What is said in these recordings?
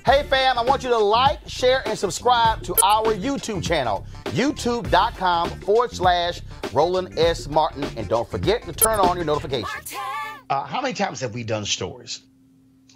Hey fam, I want you to like, share, and subscribe to our YouTube channel, youtube.com/Roland S. Martin. And don't forget to turn on your notifications. How many times have we done stories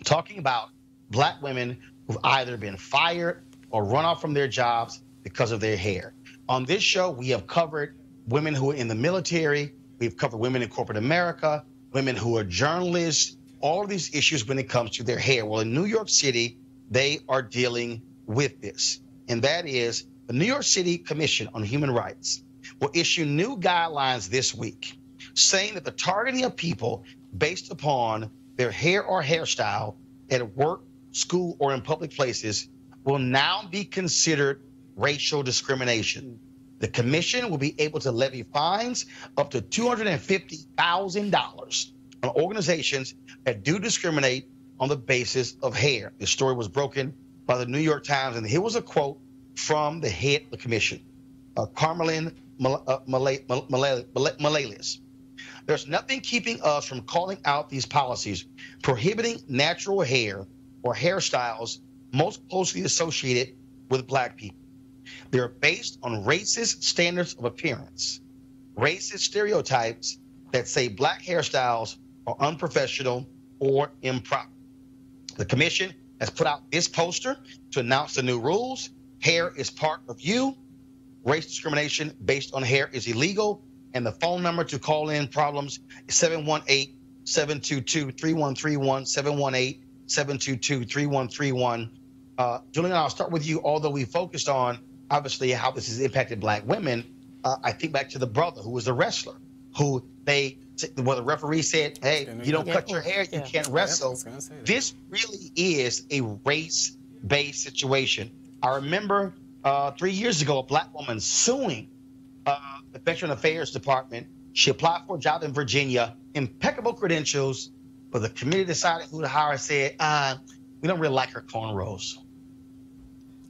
talking about black women who've either been fired or run off from their jobs because of their hair? On this show, we have covered women who are in the military. We've covered women in corporate America, women who are journalists, all of these issues when it comes to their hair. Well, in New York City, they are dealing with this. And that is the New York City Commission on Human Rights will issue new guidelines this week saying that the targeting of people based upon their hair or hairstyle at work, school, or in public places will now be considered racial discrimination. The commission will be able to levy fines up to $250,000 on organizations that do discriminate on the basis of hair. This story was broken by the New York Times, and here was a quote from the head of the commission, Carmelin Malalis. There's nothing keeping us from calling out these policies prohibiting natural hair or hairstyles most closely associated with black people. They're based on racist standards of appearance, racist stereotypes that say black hairstyles are unprofessional or improper. The commission has put out this poster to announce the new rules. Hair is part of you. Race discrimination based on hair is illegal. And the phone number to call in problems is 718-722-3131, 718-722-3131. Julian, I'll start with you. Although we focused on, obviously, how this has impacted black women, I think back to the brother who was a wrestler, who the referee said, hey, you don't cut your hair, you can't wrestle. This really is a race-based situation. I remember 3 years ago, a black woman suing the Veteran Affairs Department. She applied for a job in Virginia, impeccable credentials, but the committee decided who to hire. Said, we don't really like her cornrows.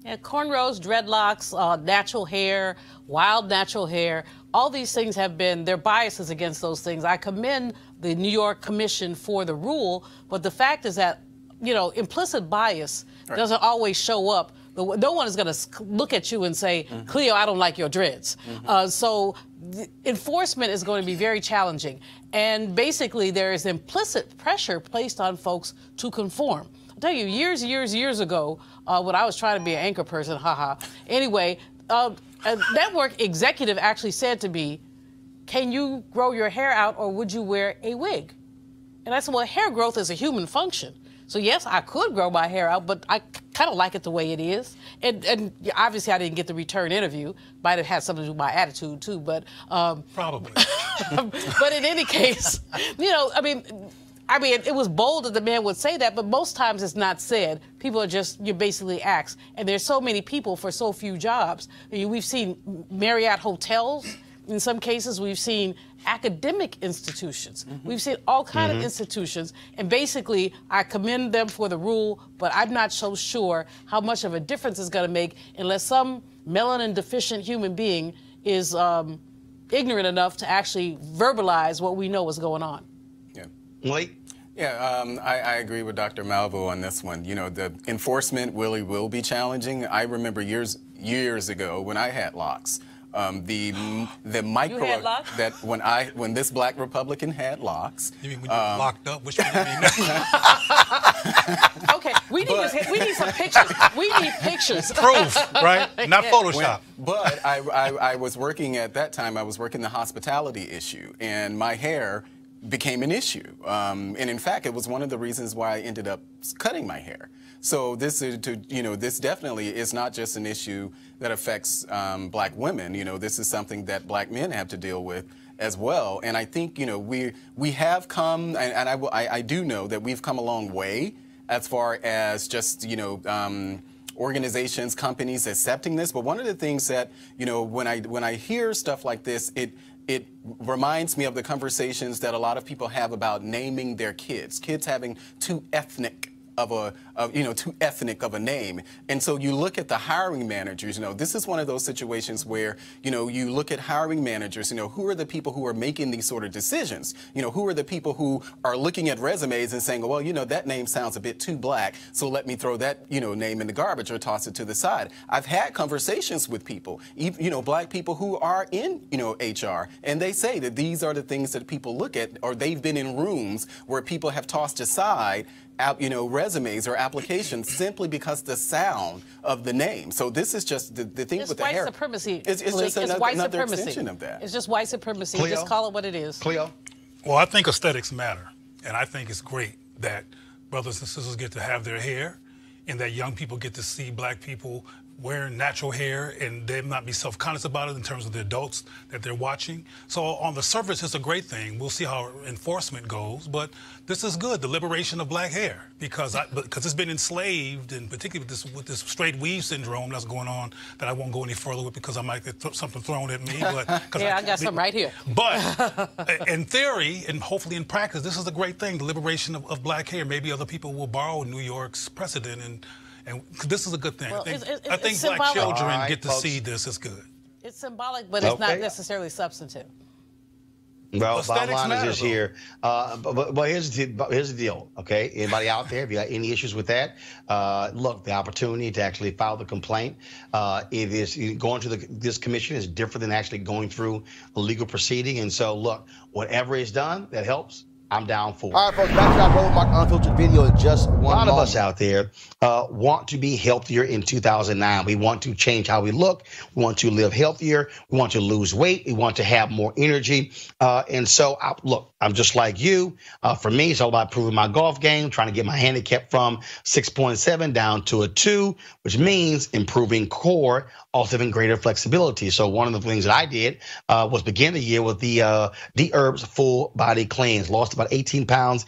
Yeah, cornrows, dreadlocks, natural hair, wild natural hair, all these things have been, their biases against those things. I commend the New York Commission for the rule, but the fact is that, you know, implicit bias doesn't always show up. No one is going to look at you and say, Cleo, I don't like your dreads. So enforcement is going to be very challenging. And basically, there is implicit pressure placed on folks to conform. I'll tell you, years ago, when I was trying to be an anchor person, anyway, a network executive actually said to me, can you grow your hair out or would you wear a wig? And I said, well, hair growth is a human function. So yes, I could grow my hair out, but I kind of like it the way it is. And obviously I didn't get the return interview. Might have had something to do with my attitude too, but probably. But in any case, you know, I mean, it was bold that the man would say that, but most times it's not said. People are just, you're basically asked. And there's so many people for so few jobs. I mean, we've seen Marriott hotels. In some cases, we've seen academic institutions. We've seen all kinds of institutions. And basically, I commend them for the rule, but I'm not so sure how much of a difference it's going to make unless some melanin deficient human being is ignorant enough to actually verbalize what we know is going on. Yeah. Wait. Yeah, I agree with Dr. Malvo on this one. You know, the enforcement really will be challenging. I remember years ago when I had locks. The micro that when this black Republican had locks. You mean when you were locked up? Which one do you mean? Okay, we need some pictures. We need pictures. Proof, right? Not Photoshop. But I was working at that time. I was working the hospitality issue, and my hair became an issue. And in fact, it was one of the reasons why I ended up cutting my hair. So this is this definitely is not just an issue that affects black women. You know, this is something that black men have to deal with as well. And I think, you know, we have come, and I do know that we've come a long way as far as just, you know, organizations, companies accepting this. But one of the things that, you know, when I hear stuff like this, it reminds me of the conversations that a lot of people have about naming their kids having too ethnic too ethnic of a name. And so you look at the hiring managers. This is one of those situations where you look at hiring managers. Who are the people who are making these sort of decisions? Who are the people who are looking at resumes and saying, well, that name sounds a bit too black, so let me throw that name in the garbage or toss it to the side. I've had conversations with people, black people who are in HR, and they say that these are the things that people look at, or they've been in rooms where people have tossed aside resumes or applications simply because the sound of the name. So this is just the thing with the hair. It's white supremacy. It's just another extension of that. It's just white supremacy. Cleo? Just call it what it is. Cleo? Well, I think aesthetics matter, and I think it's great that brothers and sisters get to have their hair, and that young people get to see black people wearing natural hair, and they not be self-conscious about it in terms of the adults that they're watching. So on the surface, it's a great thing. We'll see how enforcement goes, but this is good, the liberation of black hair, because it's been enslaved, and particularly with this straight weave syndrome that's going on, that I won't go any further with because I might get something thrown at me. But I got some right here. But in theory, and hopefully in practice, this is a great thing, the liberation of black hair. Maybe other people will borrow New York's precedent, and this is a good thing. Well, I think black children get to see this. It's good. It's symbolic, but it's not necessarily substantive. Well, bottom line is just here. But here's the deal, okay? Anybody out there, if you got any issues with that, look, the opportunity to actually file the complaint, it is going to this commission is different than actually going through a legal proceeding. And so, look, whatever is done that helps, I'm down for it. All right, folks, back to our Roland Martin Unfiltered video in just one moment. A lot of us out there want to be healthier in 2009. We want to change how we look. We want to live healthier. We want to lose weight. We want to have more energy. And so, look, I'm just like you. For me, it's all about improving my golf game, trying to get my handicap from 6.7 down to a 2, which means improving core, also having greater flexibility. So one of the things that I did was begin the year with the D-Herbs Full Body Cleanse. Lost about 18 pounds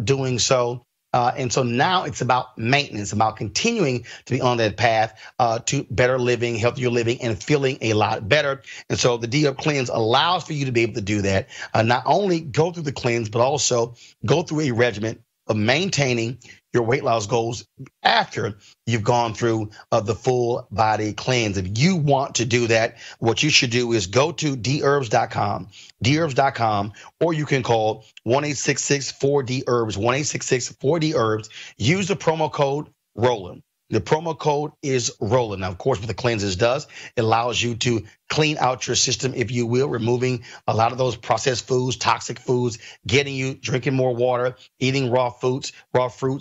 doing so. And so now it's about maintenance, about continuing to be on that path to better living, healthier living, and feeling a lot better. And so the D-Herb Cleanse allows for you to be able to do that. Not only go through the cleanse, but also go through a regimen of maintaining your weight loss goals after you've gone through the full body cleanse. If you want to do that, what you should do is go to dherbs.com, or you can call 1-866-4D-HERBS, 1-866-4D-HERBS. Use the promo code Roland. The promo code is Roland. Now, of course, what the cleanses does, it allows you to clean out your system, if you will, removing a lot of those processed foods, toxic foods, getting you drinking more water, eating raw fruits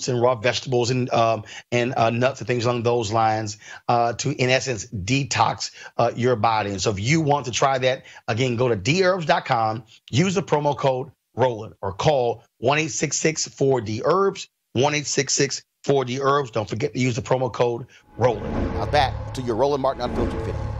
and raw vegetables and nuts and things along those lines to, in essence, detox your body. And so if you want to try that, again, go to dherbs.com, use the promo code Roland, or call 1-866-4D-HERBS, 1-866-4D-HERBS. Don't forget to use the promo code Roland. Now back to your Roland Martin Unfiltered video.